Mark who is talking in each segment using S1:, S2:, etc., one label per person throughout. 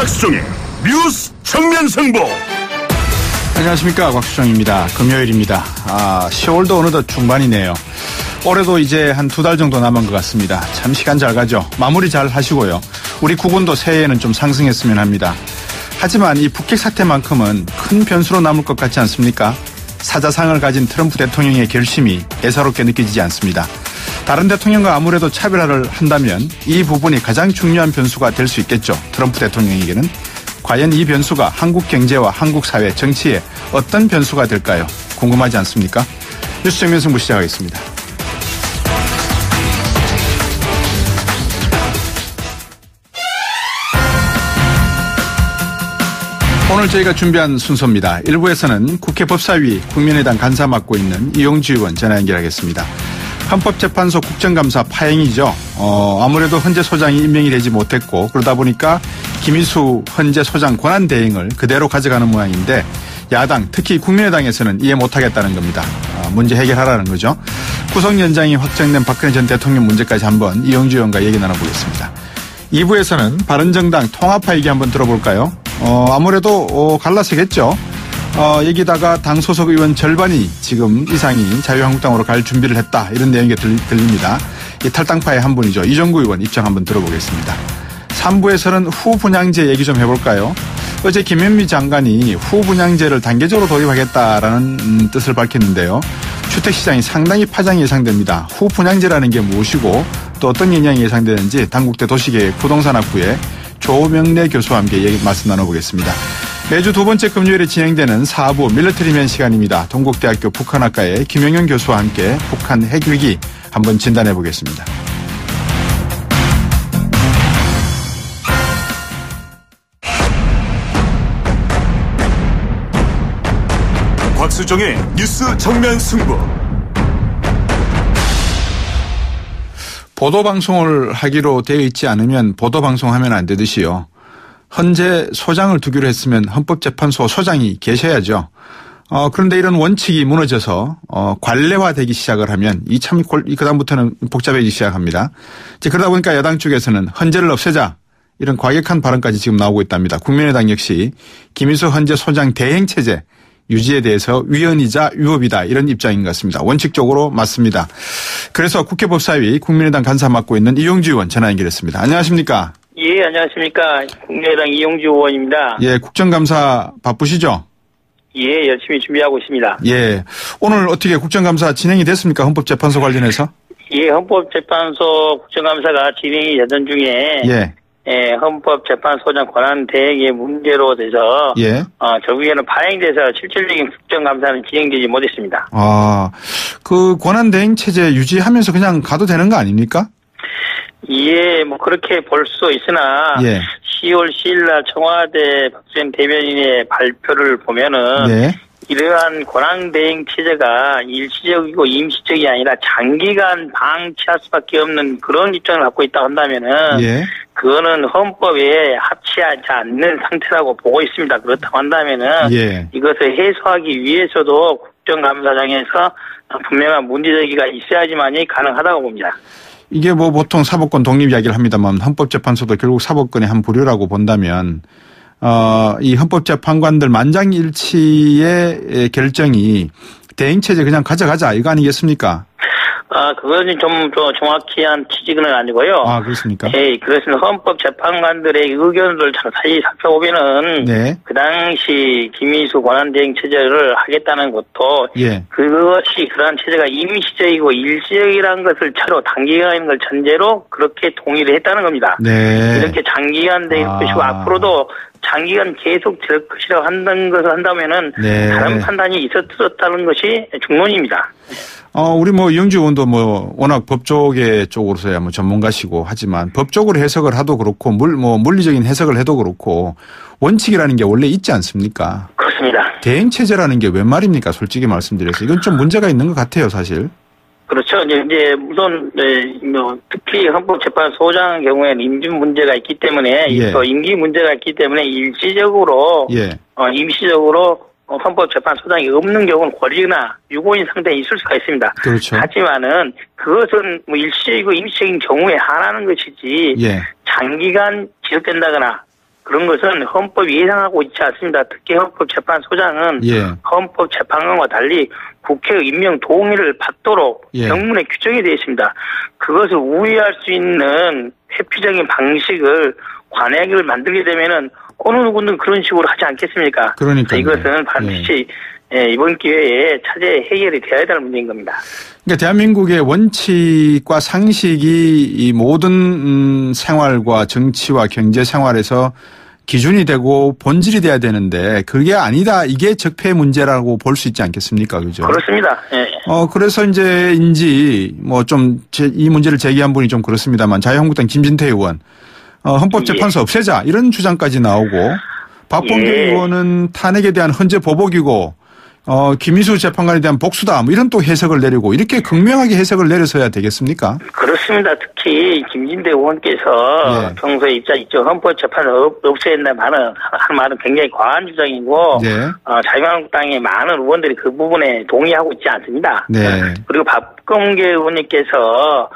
S1: 곽수정의 뉴스 정면승부.
S2: 안녕하십니까, 곽수정입니다. 금요일입니다. 10월도 어느덧 중반이네요. 올해도 이제 한 2달 정도 남은 것 같습니다. 참 시간 잘 가죠. 마무리 잘 하시고요. 우리 국군도 새해에는 좀 상승했으면 합니다. 하지만 이 북핵 사태만큼은 큰 변수로 남을 것 같지 않습니까? 사자상을 가진 트럼프 대통령의 결심이 예사롭게 느껴지지 않습니다. 다른 대통령과 아무래도 차별화를 한다면 이 부분이 가장 중요한 변수가 될 수 있겠죠. 트럼프 대통령에게는. 과연 이 변수가 한국 경제와 한국 사회, 정치에 어떤 변수가 될까요? 궁금하지 않습니까? 뉴스 정면승부 시작하겠습니다. 오늘 저희가 준비한 순서입니다. 1부에서는 국회 법사위 국민의당 간사 맡고 있는 이용주 의원 전화 연결하겠습니다. 헌법재판소 국정감사 파행이죠. 아무래도 헌재 소장이 임명이 되지 못했고 그러다 보니까 김희수 헌재 소장 권한 대행을 그대로 가져가는 모양인데 야당, 특히 국민의당에서는 이해 못하겠다는 겁니다. 문제 해결하라는 거죠. 구속 연장이 확정된 박근혜 전 대통령 문제까지 한번 이용주 의원과 얘기 나눠보겠습니다. 2부에서는 바른정당 통합파 얘기 한번 들어볼까요? 아무래도 갈라서겠죠. 여기다가 당 소속 의원 절반이 지금 이상이 자유한국당으로 갈 준비를 했다. 이런 내용이 들립니다. 이 탈당파의 한 분이죠. 이정구 의원 입장 한번 들어보겠습니다. 3부에서는 후분양제 얘기 좀 해볼까요? 어제 김현미 장관이 후분양제를 단계적으로 도입하겠다라는 뜻을 밝혔는데요. 주택시장이 상당히 파장이 예상됩니다. 후분양제라는 게 무엇이고 또 어떤 영향이 예상되는지 당국대 도시계획 부동산학부의 조명래 교수와 함께 말씀 나눠보겠습니다. 매주 두 번째 금요일에 진행되는 4부 밀리터리맨 시간입니다. 동국대학교 북한학과의 김영현 교수와 함께 북한 핵위기 한번 진단해 보겠습니다.
S1: 곽수정의 뉴스 정면승부.
S2: 보도방송을 하기로 되어 있지 않으면 보도방송하면 안 되듯이요. 헌재 소장을 두기로 했으면 헌법재판소 소장이 계셔야죠. 그런데 이런 원칙이 무너져서 관례화되기 시작을 하면 그다음부터는 복잡해지기 시작합니다. 이제 그러다 보니까 여당 쪽에서는 헌재를 없애자 이런 과격한 발언까지 지금 나오고 있답니다. 국민의당 역시 김희수 헌재 소장 대행체제 유지에 대해서 위헌이자 위법이다 이런 입장인 것 같습니다. 원칙적으로 맞습니다. 그래서 국회 법사위 국민의당 간사 맡고 있는 이용주 의원 전화 연결했습니다. 안녕하십니까?
S3: 예, 안녕하십니까. 국민의당 이용주 의원입니다.
S2: 예, 국정감사 바쁘시죠?
S3: 예, 열심히 준비하고 있습니다.
S2: 예, 오늘 어떻게 국정감사 진행이 됐습니까? 헌법재판소 관련해서?
S3: 예, 헌법재판소 국정감사가 진행이 되던 중에 헌법재판소장 권한 대행의 문제로 돼서 결국에는 파행돼서 실질적인 국정감사는 진행되지 못했습니다.
S2: 그 권한 대행 체제 유지하면서 그냥 가도 되는 거 아닙니까?
S3: 예, 뭐 그렇게 볼 수 있으나 10월 10일 날 청와대 박수현 대변인의 발표를 보면은 이러한 권한대행 체제가 일시적이고 임시적이 아니라 장기간 방치할 수밖에 없는 그런 입장을 갖고 있다 한다면은 그거는 헌법에 합치하지 않는 상태라고 보고 있습니다. 그렇다고 한다면은 이것을 해소하기 위해서도 국정감사장에서 분명한 문제제기가 있어야지만이 가능하다고 봅니다.
S2: 이게 뭐 보통 사법권 독립 이야기를 합니다만 헌법재판소도 결국 사법권의 한 부류라고 본다면 이 헌법재판관들 만장일치의 결정이 대행체제 그냥 가져가자 이거 아니겠습니까?
S3: 그거는 좀 정확히 한 취지는 아니고요.
S2: 그렇습니까?
S3: 예, 그것은 헌법재판관들의 의견을 자세히 살펴보면은 그 당시 김희수 권한대행 체제를 하겠다는 것도 그것이 그러한 체제가 임시적이고 일시적이라는 것을 차로 단기간인 걸 전제로 그렇게 동의를 했다는 겁니다. 이렇게 장기간 될 것이고 앞으로도 장기간 계속 될 것이라고 한다면은 다른 판단이 있었다는 것이 중론입니다.
S2: 우리 이용주 의원도 워낙 법조계 쪽으로서야 전문가시고 하지만 법적으로 해석을 하도 그렇고 물리적인 해석을 해도 그렇고 원칙이라는 게 원래 있지 않습니까?
S3: 그렇습니다.
S2: 대행체제라는 게 웬 말입니까? 솔직히 말씀드려서 이건 좀 문제가 있는 것 같아요, 사실.
S3: 그렇죠. 이제 우선 특히 헌법재판소장 경우에는 임기 문제가 있기 때문에 또 임기 문제가 있기 때문에 일시적으로 임시적으로 헌법재판소장이 없는 경우는 권리나 유고인 상태에 있을 수가 있습니다.
S2: 그렇죠.
S3: 하지만은 그것은 일시적이고 임시적인 경우에 한하는 것이지 장기간 지속된다거나 그런 것은 헌법이 예상하고 있지 않습니다. 특히 헌법재판소장은 헌법재판관과 달리 국회의 임명 동의를 받도록 명문에 규정이 되어 있습니다. 그것을 우회할 수 있는 회피적인 방식을 관행을 만들게 되면은 어느 누구는 그런 식으로 하지 않겠습니까?
S2: 그러니까
S3: 이것은 반드시 이번 기회에 차제 해결이 되어야 될 문제인 겁니다.
S2: 그러니까 대한민국의 원칙과 상식이 이 모든 생활과 정치와 경제 생활에서 기준이 되고 본질이 돼야 되는데 그게 아니다. 이게 적폐 문제라고 볼 수 있지 않겠습니까? 그죠?
S3: 그렇습니다. 예.
S2: 그래서 이제인지 뭐 좀 이 문제를 제기한 분이 좀 그렇습니다만 자유한국당 김진태 의원 헌법재판소 없애자 이런 주장까지 나오고 박범계 의원은 탄핵에 대한 헌재 보복이고 김희수 재판관에 대한 복수다 뭐 이런 또 해석을 내리고 이렇게 극명하게 해석을 내려서야 되겠습니까? 그렇습니다.
S3: 특히 김진대 의원께서 평소에 입장 있죠. 헌법재판을 없애야 된다는 하는 말은 굉장히 과한 주장이고 자유한국당의 많은 의원들이 그 부분에 동의하고 있지 않습니다. 그리고 박범계 의원님께서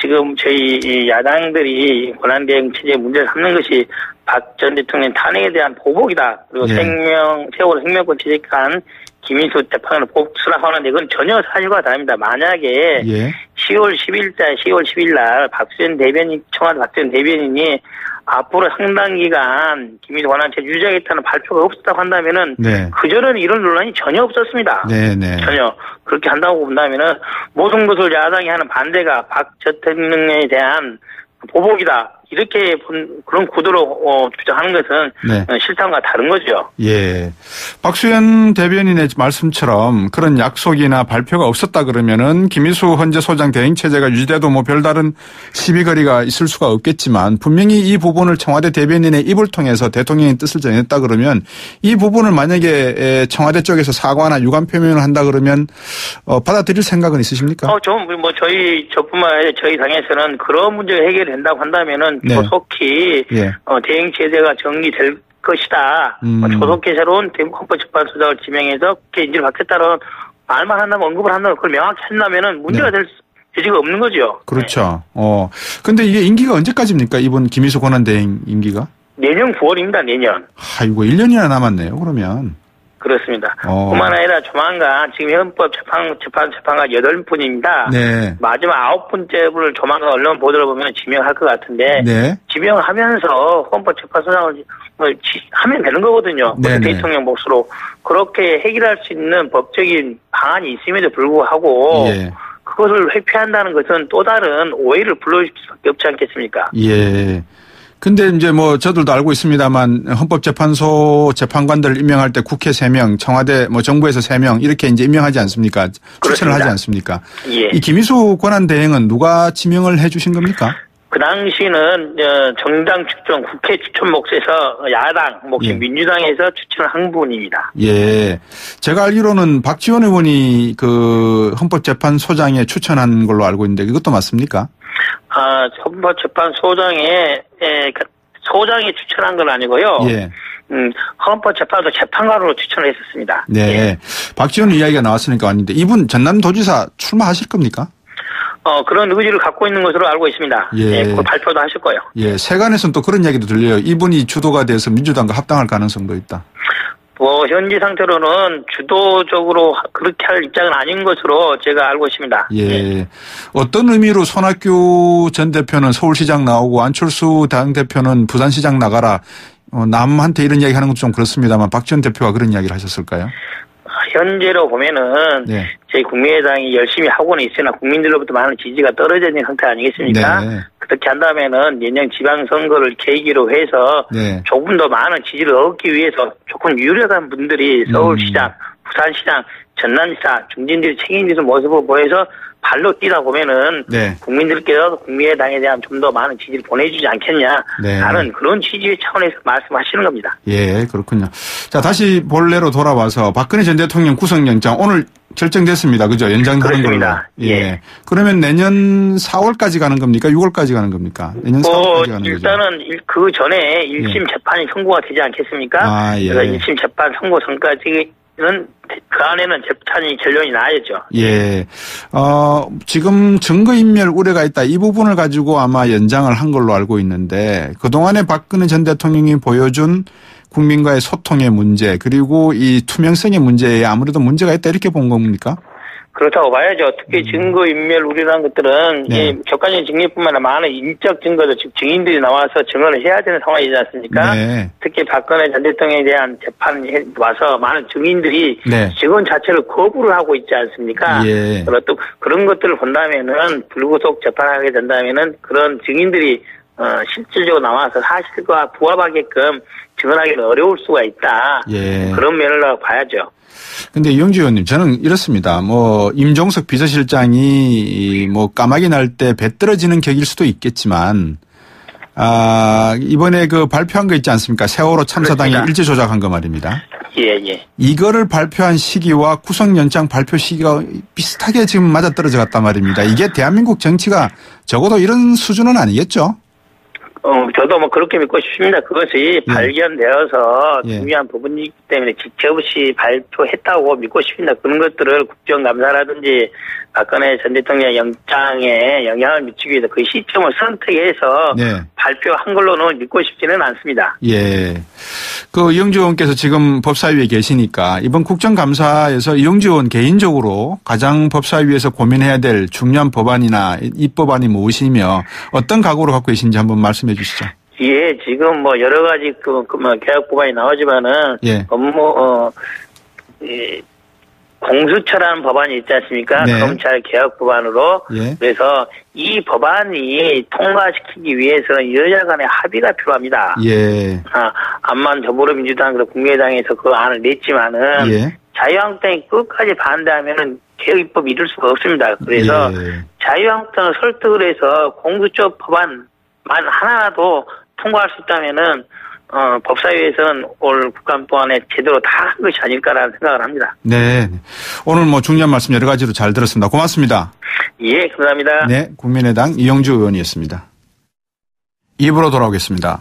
S3: 지금 저희 야당들이 권한대행 체제 문제를 삼는 것이 박 전 대통령 탄핵에 대한 보복이다. 그리고 세월호 생명권 취득한 김인수 재판을 복수라고 하는데 그건 전혀 사실과 다릅니다. 만약에 10월 10일 날 박수현 대변인, 청와대 박수현 대변인이 앞으로 상당 기간 김인수 권한체 유지하겠다는 발표가 없었다고 한다면은 그전에는 이런 논란이 전혀 없었습니다. 전혀. 그렇게 한다고 본다면은 모든 것을 야당이 하는 반대가 박 전 대통령에 대한 보복이다. 이렇게 그런 구도로 주장하는 것은 실상과 다른 거죠.
S2: 박수현 대변인의 말씀처럼 그런 약속이나 발표가 없었다 그러면은 김희수 헌재 소장 대행 체제가 유지돼도 뭐 별다른 시비거리가 있을 수가 없겠지만 분명히 이 부분을 청와대 대변인의 입을 통해서 대통령의 뜻을 전했다 그러면 이 부분을 만약에 청와대 쪽에서 사과나 유감 표명을 한다 그러면 받아들일 생각은 있으십니까?
S3: 저뿐만 아니라 저희 당에서는 그런 문제가 해결된다고 한다면은 조속히 대행 체제가 정리될 것이다. 조속히 새로운 헌법재판소장을 지명해서 국회 인지를 받겠다는 말만 한다면 언급을 한다면 그걸 명확히 한다면은 문제가 될 여지가 없는 거죠.
S2: 그렇죠. 근데 이게 임기가 언제까지입니까? 이번 김희수 권한대행 임기가?
S3: 내년 9월입니다. 내년.
S2: 아이고 1년이나 남았네요. 그러면.
S3: 그렇습니다. 뿐만 아니라 조만간 지금 헌법재판관 8분입니다. 마지막 9번째 분을 조만간 언론 보도를 보면 지명할 것 같은데 지명하면서 헌법재판소장을 하면 되는 거거든요. 대통령 몫으로. 그렇게 해결할 수 있는 법적인 방안이 있음에도 불구하고 그것을 회피한다는 것은 또 다른 오해를 불러일 수밖에 없지 않겠습니까?
S2: 근데 이제 뭐 저들도 알고 있습니다만 헌법재판소 재판관들을 임명할 때 국회 3명, 청와대 뭐 정부에서 3명 이렇게 이제 임명하지 않습니까? 추천을 하지 않습니까? 이 김희수 권한대행은 누가 지명을 해 주신 겁니까?
S3: 그 당시는 정당 추천, 국회 추천 몫에서 야당, 민주당에서 추천을 한 분입니다.
S2: 제가 알기로는 박지원 의원이 그 헌법재판소장에 추천한 걸로 알고 있는데 이것도 맞습니까?
S3: 헌법재판소장에 소장이 추천한 건 아니고요. 헌법재판소 재판관으로 추천을 했었습니다.
S2: 박지원 이야기가 나왔으니까 왔는데 이분 전남도지사 출마하실 겁니까?
S3: 그런 의지를 갖고 있는 것으로 알고 있습니다. 그 발표도 하실 거예요.
S2: 세간에서는 또 그런 이야기도 들려요. 이분이 주도가 돼서 민주당과 합당할 가능성도 있다.
S3: 현지 상태로는 주도적으로 그렇게 할 입장은 아닌 것으로 제가 알고 있습니다.
S2: 어떤 의미로 손학규 전 대표는 서울시장 나오고 안철수 당대표는 부산시장 나가라. 남한테 이런 이야기 하는 것도 좀 그렇습니다만 박 전 대표가 그런 이야기를 하셨을까요?
S3: 현재로 보면은 저희 국민의당이 열심히 하고는 있으나 국민들로부터 많은 지지가 떨어져 있는 상태 아니겠습니까? 그렇게 한다면은 내년 지방선거를 계기로 해서 조금 더 많은 지지를 얻기 위해서 조금 유력한 분들이 서울시장, 부산시장, 전남시장 중진들이 책임지는 모습을 보여서 발로 뛰다 보면은 국민들께서 국민의당에 대한 좀 더 많은 지지를 보내주지 않겠냐 하는 그런 취지의 차원에서 말씀하시는 겁니다.
S2: 그렇군요. 자, 다시 본래로 돌아와서 박근혜 전 대통령 구속영장 오늘 결정됐습니다. 그죠? 연장하는 걸로. 그러면 내년 4월까지 가는 겁니까? 6월까지 가는 겁니까? 내년 4월까지 가는 거죠?
S3: 일단은 그 전에 1심 재판이 선고가 되지 않겠습니까? 그래서 1심 재판 선고 전까지 그 안에는 재판이 결론이 나야죠.
S2: 예. 지금 증거인멸 우려가 있다. 이 부분을 가지고 아마 연장을 한 걸로 알고 있는데 그동안에 박근혜 전 대통령이 보여준 국민과의 소통의 문제 그리고 이 투명성의 문제에 아무래도 문제가 있다 이렇게 본 겁니까?
S3: 그렇다고 봐야죠. 특히 증거인멸 우려라는 것들은
S2: 네.
S3: 이 객관적인 증거뿐만 아니라 많은 인적 증거도 즉 증인들이 나와서 증언을 해야 되는 상황이지 않습니까?
S2: 네.
S3: 특히 박근혜 전 대통령에 대한 재판에 와서 많은 증인들이
S2: 네.
S3: 증언 자체를 거부를 하고 있지 않습니까?
S2: 예.
S3: 그리고 또 그런 것들을 본다면은 불구속 재판하게 된다면은 그런 증인들이 실질적으로 나와서 사실과 부합하게끔 증언하기는 어려울 수가 있다.
S2: 예.
S3: 그런 면을 봐야죠.
S2: 근데 이영주 의원님 저는 이렇습니다. 임종석 비서실장이 까마귀 날 때 배 떨어지는 격일 수도 있겠지만 이번에 그 발표한 거 있지 않습니까? 세월호 참사당이
S3: 그렇습니다.
S2: 일제 조작한 거 말입니다.
S3: 예.
S2: 이거를 발표한 시기와 구속영장 발표 시기가 비슷하게 지금 맞아떨어져 갔단 말입니다. 이게 대한민국 정치가 적어도 이런 수준은 아니겠죠?
S3: 저도 그렇게 믿고 싶습니다. 그것이 발견되어서
S2: 예.
S3: 중요한 부분이기 때문에 지체 없이 발표했다고 믿고 싶습니다. 그런 것들을 국정감사라든지 박근혜 전 대통령 영장에 영향을 미치기 위해서 그 시점을 선택해서
S2: 네.
S3: 발표한 걸로는 믿고 싶지는 않습니다.
S2: 예. 이영주 의원께서 지금 법사위에 계시니까 이번 국정감사에서 이영주 의원 개인적으로 가장 법사위에서 고민해야 될 중요한 법안이나 입법안이 무엇이며 어떤 각오를 갖고 계신지 한번 말씀해 주시죠.
S3: 예, 지금 여러 가지 개혁 법안이 나오지만은
S2: 예.
S3: 공수처라는 법안이 있지 않습니까?
S2: 네.
S3: 검찰 개혁 법안으로.
S2: 예.
S3: 그래서 이 법안이 통과시키기 위해서는 여야 간의 합의가 필요합니다.
S2: 예.
S3: 암만 더불어민주당 그리고 국민의당에서 그 안을 냈지만은
S2: 예.
S3: 자유한국당이 끝까지 반대하면은 개혁 입법이 이룰 수가 없습니다. 그래서
S2: 예.
S3: 자유한국당을 설득을 해서 공수처 법안만 하나라도 통과할 수 있다면은 법사위에서는 올 국감 동안에 제대로 다 한 것이 아닐까라는 생각을 합니다.
S2: 네. 오늘 중요한 말씀 여러 가지로 잘 들었습니다. 고맙습니다.
S3: 예, 감사합니다.
S2: 네. 국민의당 이영주 의원이었습니다. 입으로 돌아오겠습니다.